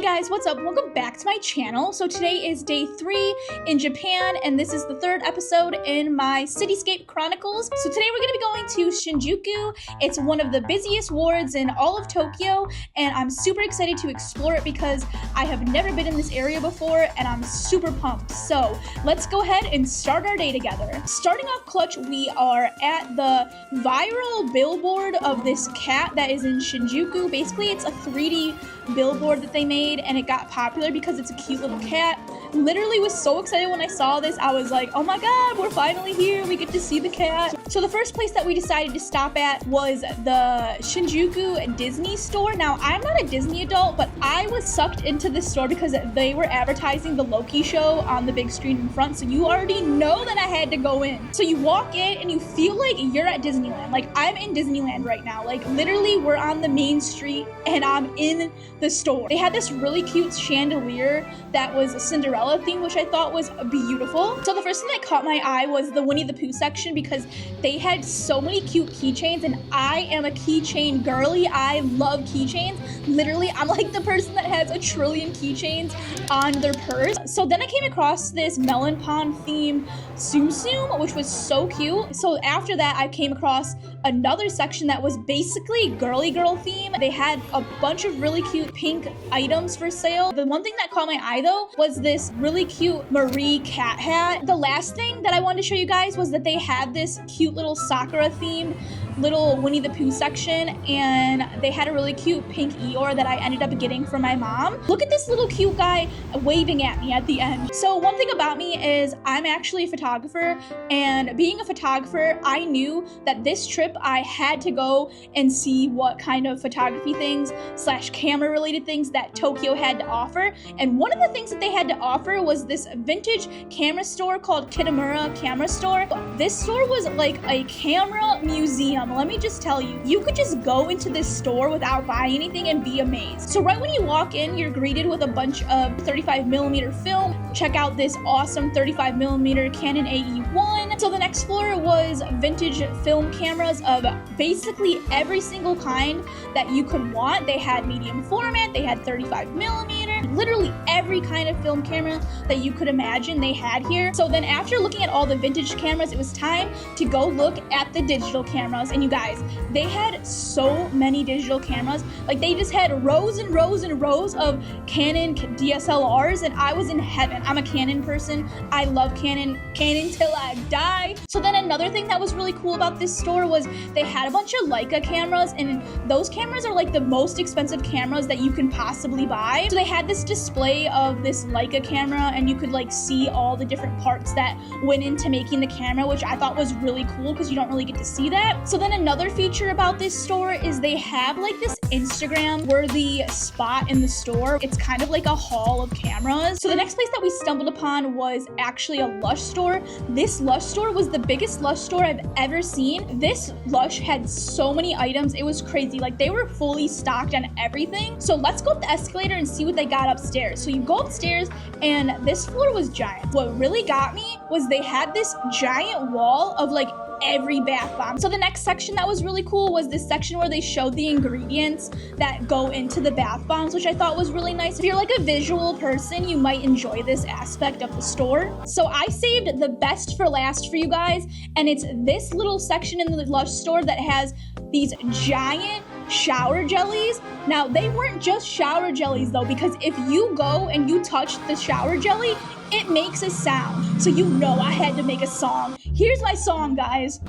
guys, what's up? Welcome back to my channel. So today is day 3 in Japan, and this is the 3rd episode in my Cityscape Chronicles. So today we're gonna be going to Shinjuku. It's one of the busiest wards in all of Tokyo, and I'm super excited to explore it because I have never been in this area before, and I'm super pumped. So let's go ahead and start our day together. Starting off clutch, we are at the viral billboard of this cat that is in Shinjuku. Basically, it's a 3D billboard that they made, and it got popular because it's a cute little cat. Literally was so excited when I saw this. I was like, oh my god, we're finally here, we get to see the cat. So the first place that we decided to stop at was the Shinjuku Disney store. Now, I'm not a Disney adult, but I was sucked into this store because they were advertising the Loki show on the big screen in front, so you already know that I had to go in. So you walk in and you feel like you're at Disneyland. Like, I'm in Disneyland right now. Like, literally, we're on the main street and I'm in the store. They had this really cute chandelier that was a Cinderella theme, which I thought was beautiful. So the first thing that caught my eye was the Winnie the Pooh section because they had so many cute keychains, and I am a keychain girly. I love keychains. Literally, I'm like the person that has a trillion keychains on their purse. So then I came across this melon pond themed Tsum Tsum, which was so cute. So after that, I came across another section that was basically girly girl theme. They had a bunch of really cute pink items for sale. The one thing that caught my eye though was this really cute Marie cat hat. The last thing that I wanted to show you guys was that they had this cute little Sakura themed little Winnie the Pooh section, and they had a really cute pink Eeyore that I ended up getting for my mom. Look at this little cute guy waving at me at the end. So one thing about me is I'm actually a photographer, and being a photographer, I knew that this trip I had to go and see what kind of photography things / camera related things that Tokyo had to offer. And one of the things that they had to offer was this vintage camera store called Kitamura Camera Store. This store was like a camera museum. Let me just tell you, you could just go into this store without buying anything and be amazed. So right when you walk in, you're greeted with a bunch of 35mm film. Check out this awesome 35mm Canon AE1. So the next floor was vintage film cameras of basically every single kind that you could want. They had medium format, they had 35mm, literally every kind of film camera that you could imagine they had here. So then after looking at all the vintage cameras, it was time to go look at the digital cameras. And you guys, they had so many digital cameras. Like, they just had rows and rows and rows of Canon DSLRs, and I was in heaven. I'm a Canon person. I love Canon till I die. So then another thing that was really cool about this store was they had a bunch of Leica cameras, and those cameras are like the most expensive cameras that you can possibly buy. So they had this display of this Leica camera, and you could like see all the different parts that went into making the camera, which I thought was really cool because you don't really get to see that. So then another feature about this store is they have like this Instagram worthy spot in the store. It's kind of like a hall of cameras. So the next place that we stumbled upon was actually a Lush store. This Lush store was the biggest Lush store I've ever seen. This Lush had so many items. It was crazy. Like, they were fully stocked on everything. So let's go up the escalator and see what they got upstairs. So you go upstairs, and this floor was giant. What really got me was they had this giant wall of like every bath bomb. So the next section that was really cool was this section where they showed the ingredients that go into the bath bombs, which I thought was really nice. If you're like a visual person, you might enjoy this aspect of the store. So I saved the best for last for you guys, and it's this little section in the Lush store that has these giant shower jellies. Now, they weren't just shower jellies though, because if you go and you touch the shower jelly, it makes a sound. So you know I had to make a song. Here's my song, guys.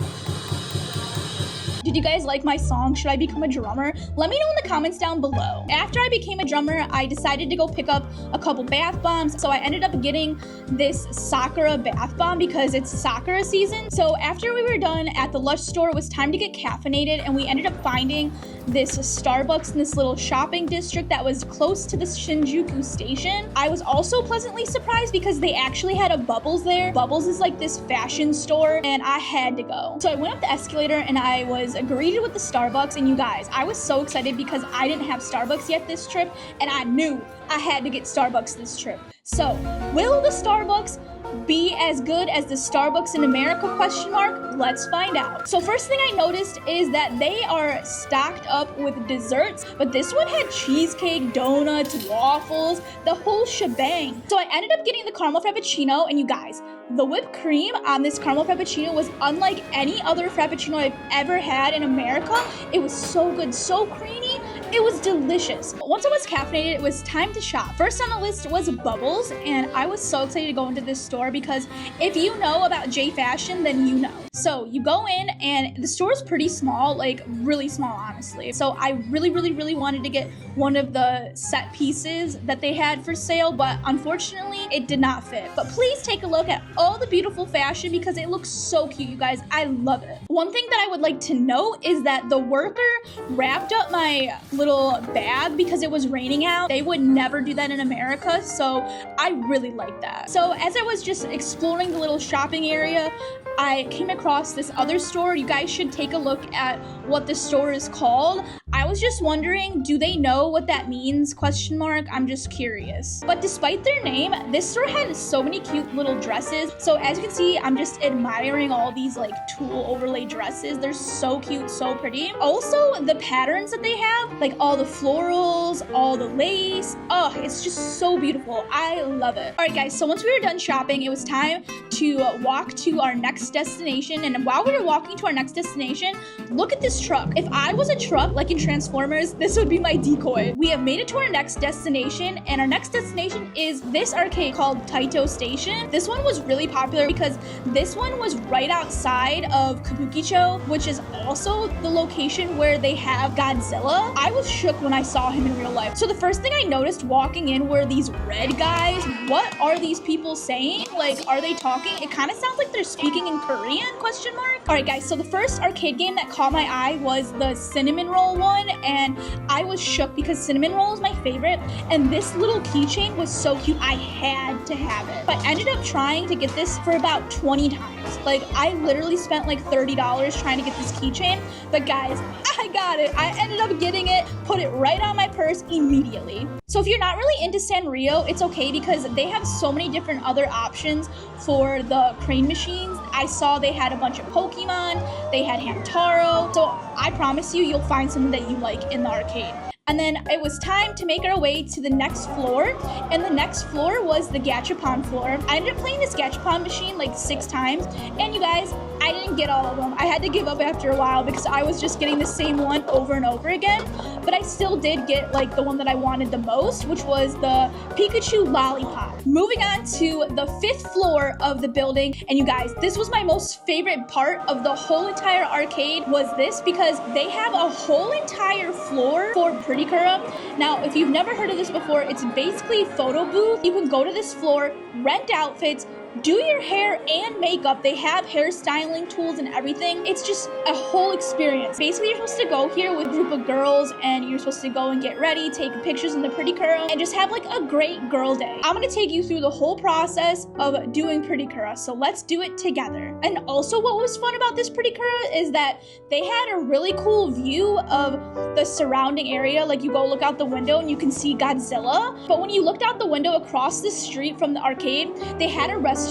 Did you guys like my song? Should I become a drummer? Let me know in the comments down below. After I became a drummer, I decided to go pick up a couple bath bombs. So I ended up getting this Sakura bath bomb because it's Sakura season. So after we were done at the Lush store, it was time to get caffeinated, and we ended up finding this Starbucks in this little shopping district that was close to the Shinjuku station. I was also pleasantly surprised because they actually had a Bubbles there. Bubbles is like this fashion store, and I had to go. So I went up the escalator and I was greeted with the Starbucks, and you guys, I was so excited because I didn't have Starbucks yet this trip, and I knew I had to get Starbucks this trip. So, will the Starbucks be as good as the Starbucks in America, question mark? Let's find out. So first thing I noticed is that they are stocked up with desserts, but this one had cheesecake, donuts, waffles, the whole shebang. So I ended up getting the caramel frappuccino, and you guys, the whipped cream on this caramel frappuccino was unlike any other frappuccino I've ever had in America. It was so good, so creamy. It was delicious. Once I was caffeinated, it was time to shop. First on the list was bubbles, and I was so excited to go into this store because if you know about J Fashion, then you know. So you go in, and the store is pretty small, like really small, honestly. So I really wanted to get one of the set pieces that they had for sale, but unfortunately, it did not fit. But please take a look at all the beautiful fashion because it looks so cute, you guys. I love it. One thing that I would like to note is that the worker wrapped up my little bag because it was raining out. They would never do that in America, so I really like that. So as I was just exploring the little shopping area, I came across this other store. You guys should take a look at what the store is called. I was just wondering, do they know what that means, question mark? I'm just curious. But despite their name, this store had so many cute little dresses. So as you can see, I'm just admiring all these like tulle overlay dresses. They're so cute, so pretty. Also, the patterns that they have, like all the florals, all the lace. Oh, it's just so beautiful. I love it. All right, guys, so once we were done shopping, it was time to walk to our next destination. And while we were walking to our next destination, look at this truck. If I was a truck, like in Transformers, this would be my decoy. We have made it to our next destination, and our next destination is this arcade called Taito Station. This one was really popular because this one was right outside of Kabukicho, which is also the location where they have Godzilla. I was shook when I saw him in real life. So the first thing I noticed walking in were these red guys. What are these people saying? Like, are they talking? It kind of sounds like they're speaking in Korean, question mark? All right, guys, so the first arcade game that caught my eye was the cinnamon roll one, and I was shook because cinnamon roll is my favorite, and this little keychain was so cute. I had to have it. But I ended up trying to get this for about 20 times. Like, I literally spent like $30 trying to get this keychain, but guys, I got it. I ended up getting it, put it right on my purse immediately. So if you're not really into Sanrio, it's okay because they have so many different other options for the crane machines. I saw they had a bunch of Pokemon, they had Hamtaro, so I promise you, you'll find something that you like in the arcade. And then it was time to make our way to the next floor, and the next floor was the Gachapon floor. I ended up playing this Gachapon machine like 6 times, and you guys, I didn't get all of them. I had to give up after a while because I was just getting the same one over and over again, but I still did get like the one that I wanted the most, which was the Pikachu Lollipop. Moving on to the 5th floor of the building, and you guys, this was my most favorite part of the whole entire arcade was this because they have a whole entire floor for Pretty-Kura. Now, if you've never heard of this before, it's basically a photo booth. You can go to this floor, rent outfits, do your hair and makeup. They have hairstyling tools and everything. It's just a whole experience. Basically, you're supposed to go here with a group of girls and you're supposed to go and get ready, take pictures in the Pretty-Kura, and just have like a great girl day. I'm gonna take you through the whole process of doing Pretty-Kura, so let's do it together. And also what was fun about this Pretty-Kura is that they had a really cool view of the surrounding area. Like you go look out the window and you can see Godzilla. But when you looked out the window across the street from the arcade, they had a restaurant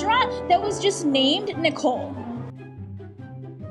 that was just named Nicole.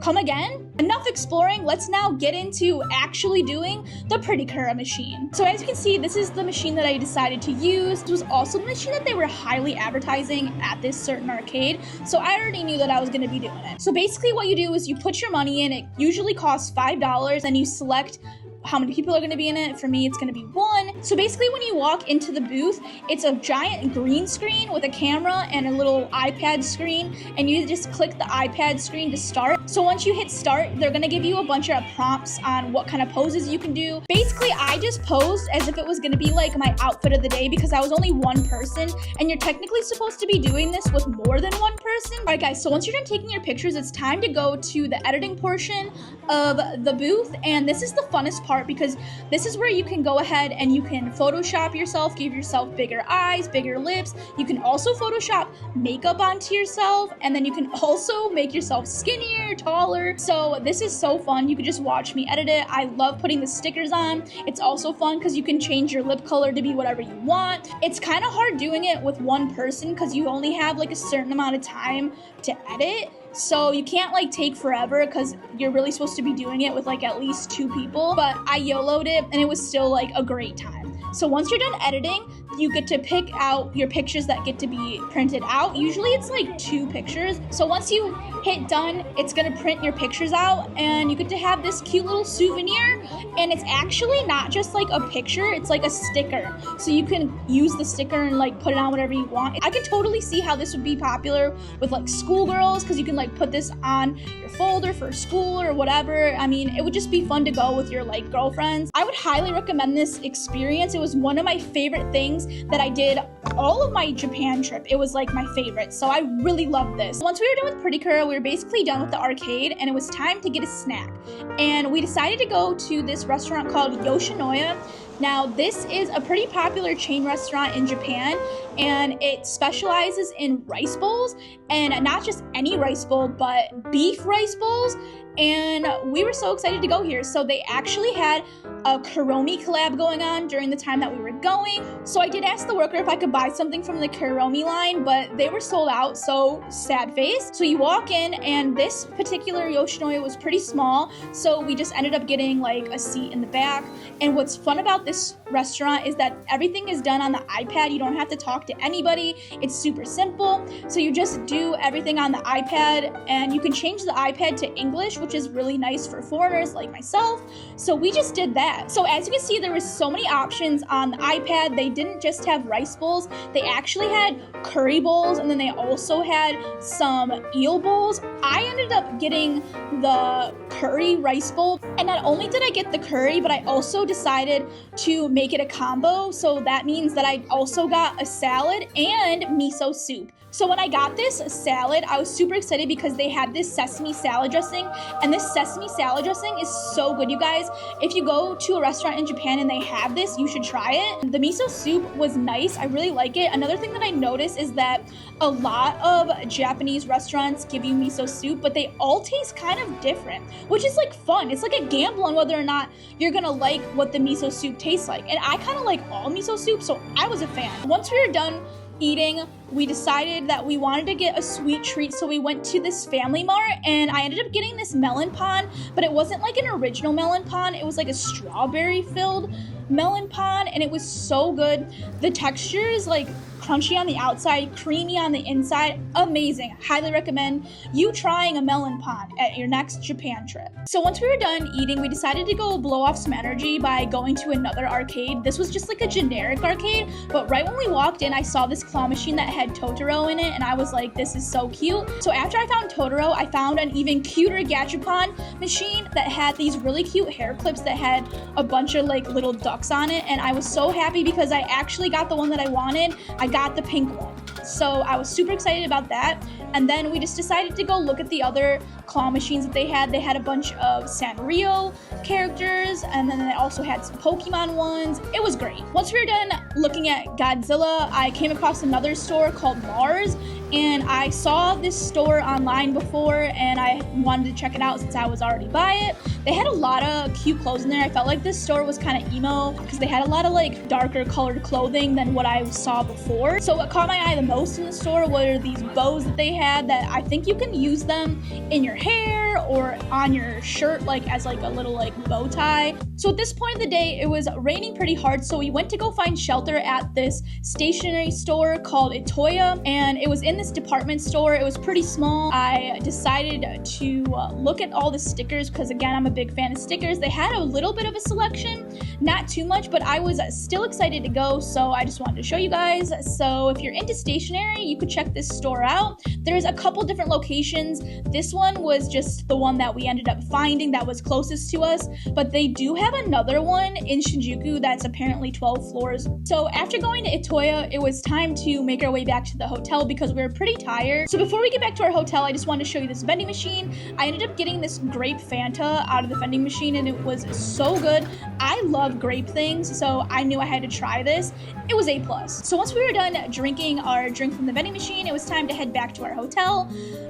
Come again? Enough exploring, let's now get into actually doing the Pretty-Kura machine. So as you can see, this is the machine that I decided to use. This was also the machine that they were highly advertising at this certain arcade, so I already knew that I was gonna be doing it. So basically what you do is you put your money in, it usually costs $5, and you select how many people are going to be in it. For me, it's going to be 1. So basically when you walk into the booth, it's a giant green screen with a camera and a little iPad screen, and you just click the iPad screen to start. So once you hit start, they're going to give you a bunch of prompts on what kind of poses you can do. Basically, I just posed as if it was going to be like my outfit of the day because I was only one person, and you're technically supposed to be doing this with more than one person. All right, guys, so once you're done taking your pictures, it's time to go to the editing portion of the booth, and this is the funnest part part because this is where you can go ahead and you can Photoshop yourself, give yourself bigger eyes, bigger lips. You can also Photoshop makeup onto yourself, and then you can also make yourself skinnier, taller. So this is so fun. You could just watch me edit it. I love putting the stickers on. It's also fun because you can change your lip color to be whatever you want. It's kind of hard doing it with one person because you only have like a certain amount of time to edit. So you can't like take forever because you're really supposed to be doing it with like at least 2 people. But I YOLO'd it and it was still like a great time. So once you're done editing, you get to pick out your pictures that get to be printed out. Usually it's like 2 pictures. So once you hit done, it's gonna print your pictures out and you get to have this cute little souvenir. And it's actually not just like a picture, it's like a sticker. So you can use the sticker and like put it on whatever you want. I could totally see how this would be popular with like schoolgirls because you can like put this on your folder for school or whatever. I mean, it would just be fun to go with your like girlfriends. I would highly recommend this experience. It was one of my favorite things that I did all of my Japan trip. It was like my favorite. So I really loved this. Once we were done with Pretty Cura, we were basically done with the arcade and it was time to get a snack. And we decided to go to this restaurant called Yoshinoya. Now, this is a pretty popular chain restaurant in Japan, and it specializes in rice bowls, and not just any rice bowl, but beef rice bowls. And we were so excited to go here. So they actually had a Kuromi collab going on during the time that we were going. So I did ask the worker if I could buy something from the Kuromi line, but they were sold out, so sad face. So you walk in and this particular Yoshinoya was pretty small, so we just ended up getting like a seat in the back. And what's fun about this restaurant is that everything is done on the iPad. You don't have to talk to anybody. It's super simple. So you just do everything on the iPad and you can change the iPad to English, which is really nice for foreigners like myself. So we just did that. So as you can see, there was so many options on the iPad. They didn't just have rice bowls. They actually had curry bowls, and then they also had some eel bowls. I ended up getting the curry rice bowl, and not only did I get the curry, but I also decided to make it a combo. So that means that I also got a salad and miso soup. So when I got this salad, I was super excited because they had this sesame salad dressing, and this sesame salad dressing is so good, you guys. If you go to a restaurant in Japan and they have this, you should try it. The miso soup was nice. I really like it. Another thing that I noticed is that a lot of Japanese restaurants give you miso soup, but they all taste kind of different, which is like fun. It's like a gamble on whether or not you're gonna like what the miso soup tastes like. And I kind of like all miso soup, so I was a fan. Once we were done eating, we decided that we wanted to get a sweet treat, so we went to this Family Mart, and I ended up getting this melon pan, but it wasn't like an original melon pan. It was like a strawberry filled melon pan, and it was so good. The texture is like crunchy on the outside, creamy on the inside. Amazing. Highly recommend you trying a melon pan at your next Japan trip. So once we were done eating, we decided to go blow off some energy by going to another arcade. This was just like a generic arcade, but right when we walked in, I saw this claw machine that had Totoro in it, and I was like, this is so cute. So after I found Totoro, I found an even cuter gachapon machine that had these really cute hair clips that had a bunch of like little ducks on it, and I was so happy because I actually got the one that I wanted. I got the pink one. So I was super excited about that. And then we just decided to go look at the other claw machines that they had. They had a bunch of Sanrio characters, and then they also had some Pokemon ones. It was great. Once we were done looking at Godzilla, I came across another store called Mars, and I saw this store online before, and I wanted to check it out since I was already by it. They had a lot of cute clothes in there. I felt like this store was kind of emo because they had a lot of like darker colored clothing than what I saw before. So what caught my eye the most in the store were these bows that they had that I think you can use them in your hair or on your shirt like as like a little like bow tie. So at this point of the day, it was raining pretty hard, so we went to go find shelter at this stationery store called Itoya, and it was in this department store. It was pretty small. I decided to look at all the stickers because again, I'm a big fan of stickers. They had a little bit of a selection, not too much, but I was still excited to go, so I just wanted to show you guys. So if you're into stationery, you could check this store out. There's a couple different locations. This one was just the one that we ended up finding that was closest to us, but they do have another one in Shinjuku that's apparently 12 floors. So after going to Itoya, it was time to make our way back to the hotel because we were pretty tired. So before we get back to our hotel, I just wanted to show you this vending machine. I ended up getting this grape Fanta out of the vending machine, and it was so good. I love grape things, so I knew I had to try this. It was A+. So once we were done drinking our drink from the vending machine, it was time to head back to our hotel.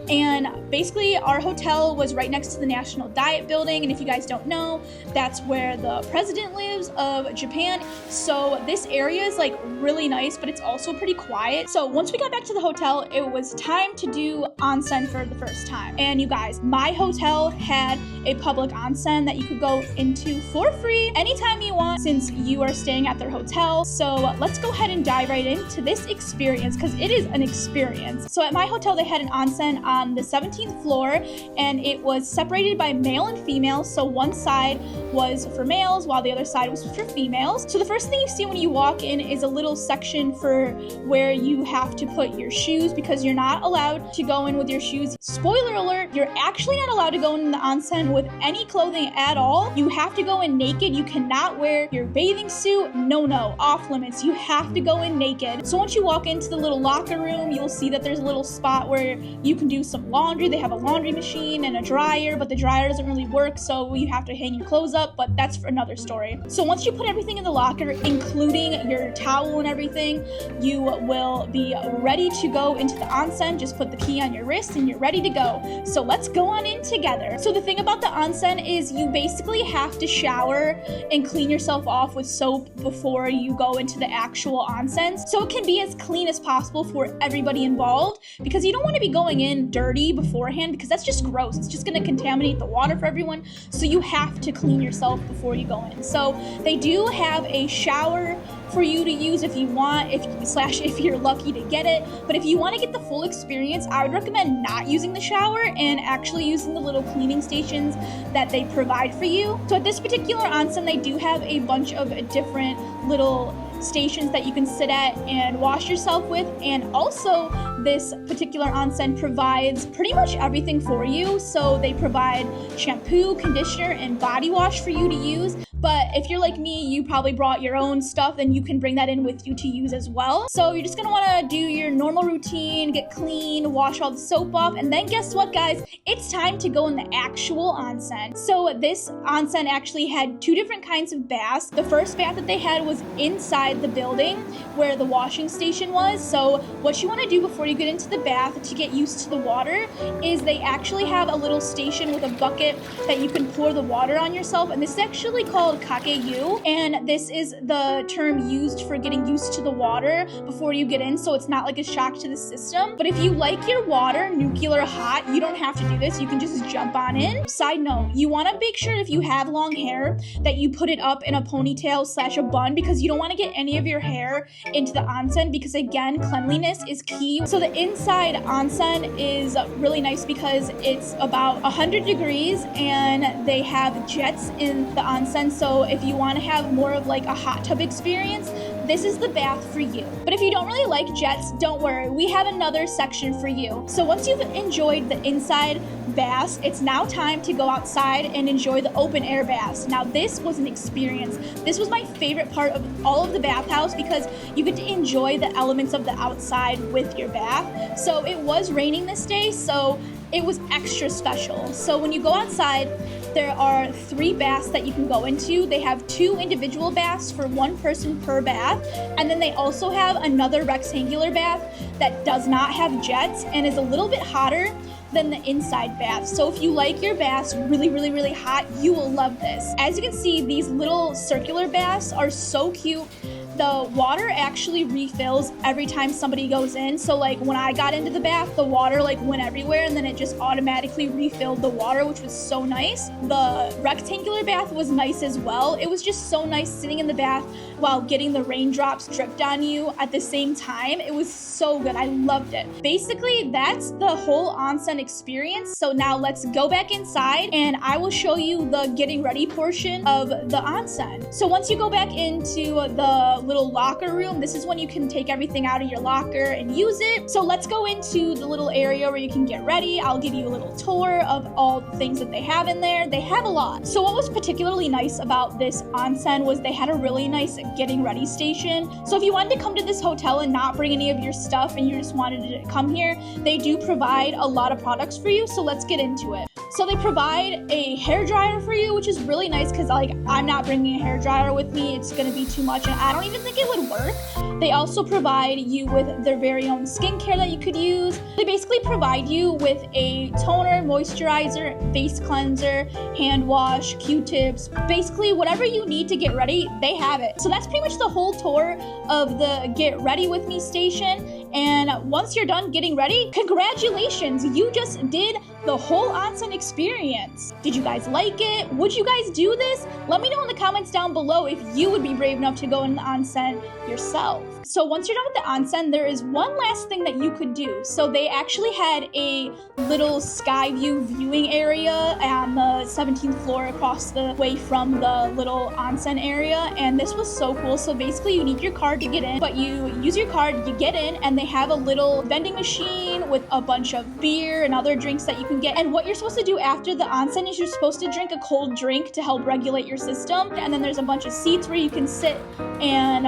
And basically our hotel was right next to the National Diet Building, and if you guys don't know, that's where the president lives of Japan. So this area is like really nice, but it's also pretty quiet. So once we got back to the hotel, it was time to do onsen for the first time. And you guys, my hotel had a public onsen that you could go into for free anytime you want since you are staying at their hotel. So let's go ahead and dive right into this experience because it is an experience. So at my hotel, they had an onsen on the 17th floor, and it was separated by male and female. So one side was for males while the other side was for females. So the first thing you see when you walk in is a little section for where you have to put your shoes because you're not allowed to go in with your shoes. Spoiler alert, you're actually not allowed to go in the onsen with any clothing at all. You have to go in naked. You cannot wear your bathing suit. No, off limits. You have to go in naked. So once you walk into the little locker room, you'll see that there's a little spot where you can do some laundry. They have a laundry machine and a dryer, but the dryer doesn't really work, so you have to hang your clothes up, but that's for another story. So once you put everything in the locker, including your towel and everything, you will be ready to go into the onsen. Just put the key on your wrist and you're ready to go. So let's go on in together. So the thing about the onsen is you basically have to shower and clean yourself off with soap before you go into the actual onsen. So it can be as clean as possible for everybody involved because you don't want to be going in dirty beforehand because that's just gross. It's just going to contaminate the water for everyone. So you have to clean yourself before you go in. So they do have a shower for you to use if you want, if you're lucky to get it. But if you want to get the full experience, I would recommend not using the shower and actually using the little cleaning stations that they provide for you. So at this particular onsen, they do have a bunch of different little stations that you can sit at and wash yourself with, and also this particular onsen provides pretty much everything for you. So they provide shampoo, conditioner, and body wash for you to use. But if you're like me, you probably brought your own stuff, and you can bring that in with you to use as well. So you're just gonna wanna do your normal routine, get clean, wash all the soap off, and then guess what, guys? It's time to go in the actual onsen. So this onsen actually had two different kinds of baths. The first bath that they had was inside the building where the washing station was. So what you wanna do before you get into the bath to get used to the water is they actually have a little station with a bucket that you can pour the water on yourself, and this is actually called Kakeyu, and this is the term used for getting used to the water before you get in, so it's not like a shock to the system. But if you like your water nuclear hot, you don't have to do this. You can just jump on in. Side note, you want to make sure if you have long hair that you put it up in a ponytail / a bun because you don't want to get any of your hair into the onsen because, again, cleanliness is key. So the inside onsen is really nice because it's about 100 degrees and they have jets in the onsen. So if you want to have more of like a hot tub experience, this is the bath for you. But if you don't really like jets, don't worry, we have another section for you. So once you've enjoyed the inside baths, it's now time to go outside and enjoy the open air baths. Now this was an experience. This was my favorite part of all of the bathhouse because you get to enjoy the elements of the outside with your bath. So it was raining this day, so it was extra special. So when you go outside, there are 3 baths that you can go into. They have 2 individual baths for 1 person per bath, and then they also have another rectangular bath that does not have jets and is a little bit hotter than the inside bath. So if you like your baths really hot, you will love this. As you can see, these little circular baths are so cute. The water actually refills every time somebody goes in. So like when I got into the bath, the water like went everywhere and then it just automatically refilled the water, which was so nice. The rectangular bath was nice as well. It was just so nice sitting in the bath while getting the raindrops dripped on you at the same time. It was so good. I loved it. Basically, that's the whole onsen experience. So now let's go back inside and I will show you the getting ready portion of the onsen. So once you go back into the little locker room. This is when you can take everything out of your locker and use it. So let's go into the little area where you can get ready. I'll give you a little tour of all the things that they have in there. They have a lot. So what was particularly nice about this onsen was they had a really nice getting ready station. So if you wanted to come to this hotel and not bring any of your stuff and you just wanted to come here, they do provide a lot of products for you. So let's get into it. So they provide a hair dryer for you, which is really nice because like I'm not bringing a hair dryer with me. It's gonna be too much and I don't even think it would work. They also provide you with their very own skincare that you could use. They basically provide you with a toner, moisturizer, face cleanser, hand wash, Q-tips, basically whatever you need to get ready, they have it. So that's pretty much the whole tour of the Get Ready With Me station. And once you're done getting ready, congratulations, you just did the whole onsen experience. Did you guys like it? Would you guys do this? Let me know in the comments down below if you would be brave enough to go in the onsen yourself. So once you're done with the onsen, there is one last thing that you could do. So they actually had a little sky view viewing area on the 17th floor across the way from the little onsen area. And this was so cool. So basically you need your card to get in, but you use your card, you get in, and they have a little vending machine with a bunch of beer and other drinks that you can get. And what you're supposed to do after the onsen is you're supposed to drink a cold drink to help regulate your system. And then there's a bunch of seats where you can sit and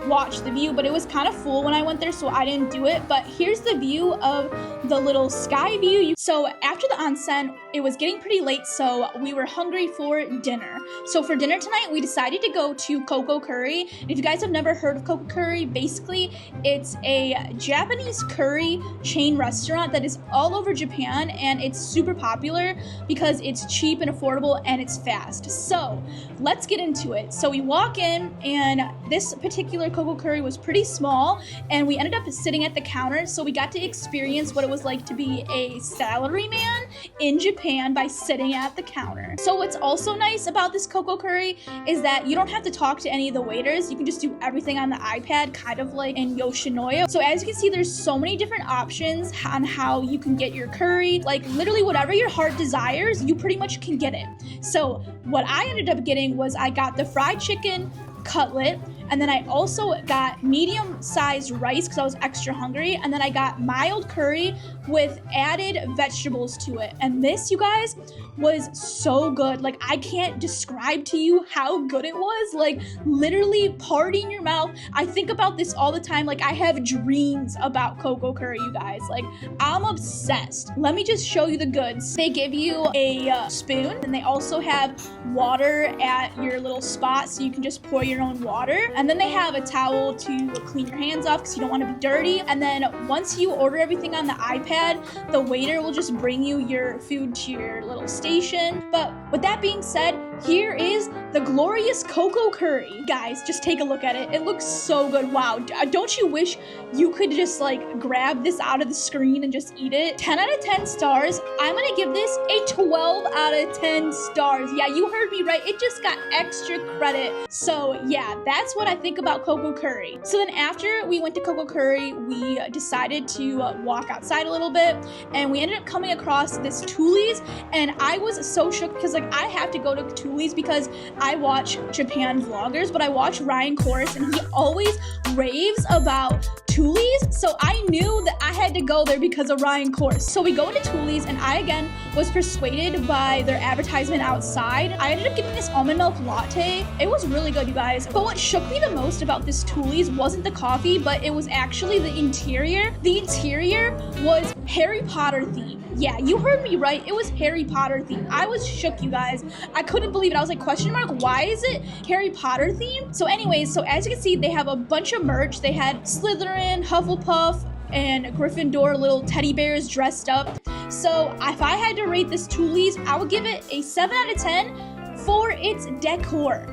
watch the view, but it was kind of full when I went there, so I didn't do it. But here's the view of the little sky view. So after the onsen, it was getting pretty late, so we were hungry for dinner. So for dinner tonight, we decided to go to Koko Curry. If you guys have never heard of Koko Curry, basically it's a Japanese curry chain restaurant that is all over Japan, and it's super popular because it's cheap and affordable and it's fast. So let's get into it. So we walk in, and this particular Koko Curry was pretty small, and we ended up sitting at the counter, so we got to experience what it was like to be a salaryman in Japan by sitting at the counter. So what's also nice about this Koko Curry is that you don't have to talk to any of the waiters. You can just do everything on the iPad, kind of like in Yoshinoya. So as you can see, there's so many different options on how you can get your curry. Like literally whatever your heart desires, you pretty much can get it. So what I ended up getting was I got the fried chicken cutlet, and then I also got medium-sized rice because I was extra hungry, and then I got mild curry with added vegetables to it. And this, you guys, was so good. Like, I can't describe to you how good it was. Like, literally party in your mouth. I think about this all the time. Like, I have dreams about Koko Curry, you guys. Like, I'm obsessed. Let me just show you the goods. They give you a spoon, and they also have water at your little spot, so you can just pour your own water. And then they have a towel to clean your hands off because you don't want to be dirty. And then once you order everything on the iPad, the waiter will just bring you your food to your little station. But with that being said, here is the glorious Koko Curry. Guys, just take a look at it. It looks so good. Wow. Don't you wish you could just like grab this out of the screen and just eat it? 10 out of 10 stars. I'm gonna give this a 12 out of 10 stars. Yeah, you heard me right. It just got extra credit. So yeah, that's what I think about Koko Curry. So then after we went to Koko Curry, we decided to walk outside a little bit, and we ended up coming across this T&TIII's, and I was so shook because like I have to go to T&TIII's because I watch Japan vloggers, but I watch Ryan Chorus and he always raves about T&TIII's, so I knew that I had to go there because of Ryan Chorus. So we go into T&TIII's, and I again was persuaded by their advertisement outside. I ended up getting this almond milk latte. It was really good, you guys. But what shook me the most about this T&TIII's wasn't the coffee, but it was actually the interior. The interior was Harry Potter themed. Yeah, you heard me right. It was Harry Potter themed. I was shook, you guys. I couldn't believe it. I was like, question mark, why is it Harry Potter themed? So anyways, so as you can see, they have a bunch of merch. They had Slytherin, Hufflepuff, and Gryffindor little teddy bears dressed up. So if I had to rate this T&TIII's, I would give it a 7 out of 10 for its decor.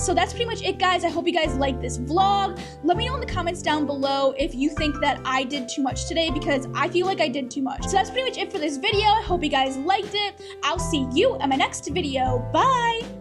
So that's pretty much it, guys. I hope you guys like this vlog. Let me know in the comments down below if you think that I did too much today, because I feel like I did too much. So that's pretty much it for this video. I hope you guys liked it. I'll see you in my next video. Bye!